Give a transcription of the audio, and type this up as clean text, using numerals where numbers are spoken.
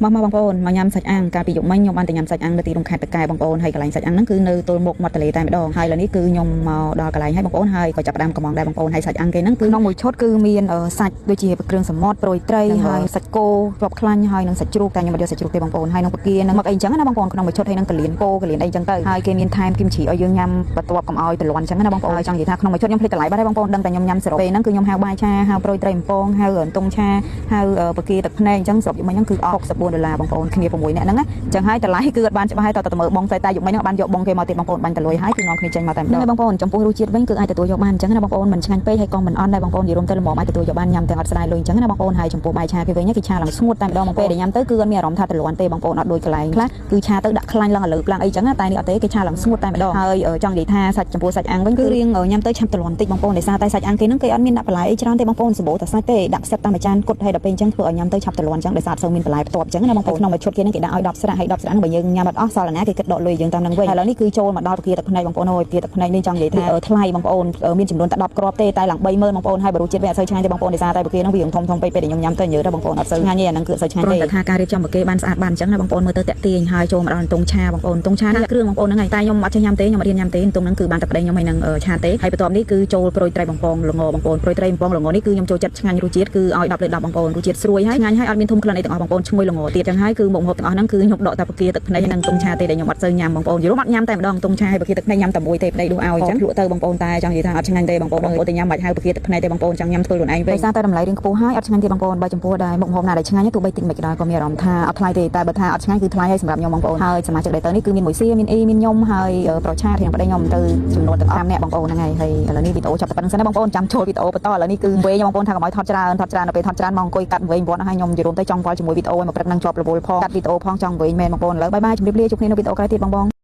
មកបងប្អូនមកញ៉ាំសាច់អាំងកាលពីយប់មិញខ្ញុំបានតែញ៉ាំសាច់អាំងនៅទីរំខាត់តកែបងប្អូនហើយកន្លែងសាច់អាំងហ្នឹងគឺនៅទល់មុខមាត់ទន្លេតែម្ដងហើយឥឡូវនេះគឺខ្ញុំមកដល់កន្លែងហើយបងប្អូនហើយក៏ចាប់ផ្ដើមកំងដែរបងប្អូនហើយសាច់អាំងគេហ្នឹងគឺក្នុងមួយឈុតគឺមានសាច់ដូចជាគ្រឿងសមុទ្រប្រួយត្រីហើយសាច់គោជាប់ខ្លាញ់ហើយនឹងសាច់ជ្រូកតែខ្ញុំមិនយកសាច់ជ្រូកទេបងប្អូនហើយនឹងបកានឹងមកអីចឹងណាបងប្អូនក្នុងមួយឈុតហើយនឹងកលៀនគោកលៀនអីចឹងទៅហើយគេមានថែមគីមជីឲ្យយើងញ៉ាំបន្ទាប់កុំឲ្យប្រលន់ចឹងណាបងប្អូនហើយចង់និយាយថាក្នុងមួយឈុតខ្ញុំភ្លេចកន្លែងបាត់ហើយបងប្អូនដឹងតែខ្ញុំញ៉ាំសរុបពេលហ្នឹងគឺខ្ញុំហៅបាយឆាហៅប្រួយត្រីបំពងហៅតុងឆាហៅបកាទឹកភ្នែកចឹងសរុបយប់មិញហ្នឹងគឺ$64បងប្អូនគ្នា6នាក់ហ្នឹងណាចឹងហើយតម្លៃគឺអត់បានច្បាស់ហើយតើមើលបងតែយប់មិញហ្នឹងបានយកបងគេមកទៀតបងប្អូនបាញ់តលុយហើយគឺនាំគ្នាចេញមកតែម្ដងបងប្អូនចំពោះរសជាតិវិញគឺអាចទទួលយកបានចឹងណាបងប្អូនមិនឆ្ងាញ់ពេកហើយក៏មិនអន់ដែរបងប្អូននិយាយរួមទៅល្មមអាចទទួលយកបានញ៉ាំទាំងអត់ស្ដាយលុយចឹងណាបងប្អូនហើយចំពោះបាយឆាគេវិញគេឆាឡើងស្ងួតតែម្ដងមកពេលដែលញ៉ាំទៅគឺអត់មានអារម្មណ៍ថាតលន់ទេបងប្អូនអត់ដូចកន្លែងខ្លះគឺឆាទៅដាក់ខ្លាញ់ឡើងឥឡូវខ្លាំងអីចឹងតែនេះអត់ទេគេឆាឡើងស្ងួតតែម្ដងហើយចង់និយាយថាសាច់ចំពោះសាច់អាំងវិញគឺរៀងញ៉ាំទៅឆាប់តលន់តិចបងប្អូនដោយសារតែសាច់អាំងគេហ្នឹងគេអត់មានដាក់បន្លែអីច្រើនទេបងប្អូនសម្បូរតែសាច់ទេដាក់ផ្សិតតាមចានគត់ហើយដល់ពេលចឹងធ្វើឲ្យញ៉ាំទៅឆាប់តលន់ចឹងដោយសារអត់សូវមានបន្លែផ្ទាប់ចឹងណាបងប្អូនក្នុងមួយឈុតគេហ្នឹងគេដាក់ឲ្យ10ស្រាក់ហើយ10ស្រាក់ហ្នឹងបើយើងញ៉ាំអត់អស់សល់ណាគេគិតដកលុយយើងតាមហ្នឹងវិញហើយឥឡូវនេះគឺចូលមកដល់បកាទឹកភ្នែកបងប្អូនអើយបកាទឹកភ្នែកនេះចង់និយាយថាថ្លៃបងប្អូនមានចំនួនតែ10គ្រាប់ទេតែឡើង30000បងប្អូនហើយបើរសជាតិវាអត់សូវឆ្ងាញ់ទេបងប្អូនដោយសារតែបកាហ្នឹងវាធំពេកពេលដែលខ្ញុំញ៉ាំទៅញើទៅបងប្អូនអត់សូវឆ្ងាញ់ទេអាហ្នឹងគឺអត់សូវឆ្ងាញ់ទេតែថាការរៀបចំបកាបានស្អាតបានចឹងណាបងប្អូនមើលទៅតាក់ទាញហើយចូលមកដល់តុងឆាបងប្អូនតុងឆានេះគ្រឿងបងប្អូនហ្នឹងហើយតែខ្ញុំអត់ចេះញ៉ាំទេខ្ញុំអត់រៀនញ៉ាំទេតុងហ្នឹងគឺបានតែប្តីខ្ញុំហើយនឹងឆាទេហើយបន្ទាប់នេះគឺចូលប្រួយត្រីបំពងល្ងបងប្អូនប្រួយត្រីបំពងល្ងនេះគឺខ្ញុំចូលចិត្តឆ្ងាញ់រសជាតិគឺឲ្យ10លើ10បងប្អូនរសជាតិស្រួយហើយឆ្ងាញ់ហើយអត់មានធុំក្លិនអីទាំងអស់បងប្អូនឈ្ងុយល្ងទៀតចឹងហើយគឺមុខម្ហូបទាំងអស់ហ្នឹងគឺខ្ញុំដកតែបកាទឹកភ្នែកនិងតុងឆាទេដែលខ្ញុំអត់សូវញ៉ាំបងប្អូនយល់អត់ញ៉ាំតែម្ដងតុងឆាហើយបកាទឹកភ្នែកញ៉ាំតែមួយទេប្តីដួសឲ្យចឹងលក់ទៅបងប្អូនតែចង់និយាយថាអត់ឆ្ងាញ់ទេបងប្អូនទៅញ៉ាំបាច់ហៅបកាទឹកភ្នែកទេបងប្អូនចង់ញ៉ាំធ្វើខ្លួនឯងវិញដោយសារតែតម្លៃរៀងខ្ពស់ហើយអត់ឆ្ងាញ់ទេបងប្អូនបើចំពោះដែរមុខម្ហូបណាដែលឆ្ងាញ់ទោះបីតិចមិនក៏ដោយក៏មានអារម្មណ៍ថាអត់ថ្លៃទេតែបើថាអត់ឆ្ងាញ់គឺថ្លៃហើយសម្រាប់ខ្ញុំបងប្អូនហើយសមាជិកដែលទៅនេះគឺមានមួយសៀមានអ៊ីមានខ្ញុំហើយប្រឆារៀងប្តីខ្ញុំទៅចំនួនទាំង5នាក់បងប្អូនហ្នឹងហើយឥឡូវនេះវីដេអូចាប់តែប៉ុណ្្នឹងសិនណាបងប្អូនចាំចូលវីដេអូបន្តឥឡូវនេះគឺវែងបងប្អូនថាកុំឲ្យថតច្រើនដល់ពេលថតច្រើនមកអង្គុយកាត់វែងគាត់ហើយខ្ញុំនិយាយរួមទៅចង់វល់ជាមួយវីដេអូឲ្យមកព្រឹកនឹងជាប់រវល់ផងកាត់វីដេអូផងចង់វែងមែនបងប្អូនឥឡូវបាយបាយជម្រាបលាជួបគ្នានៅវីដេអូក្រោយទៀតបង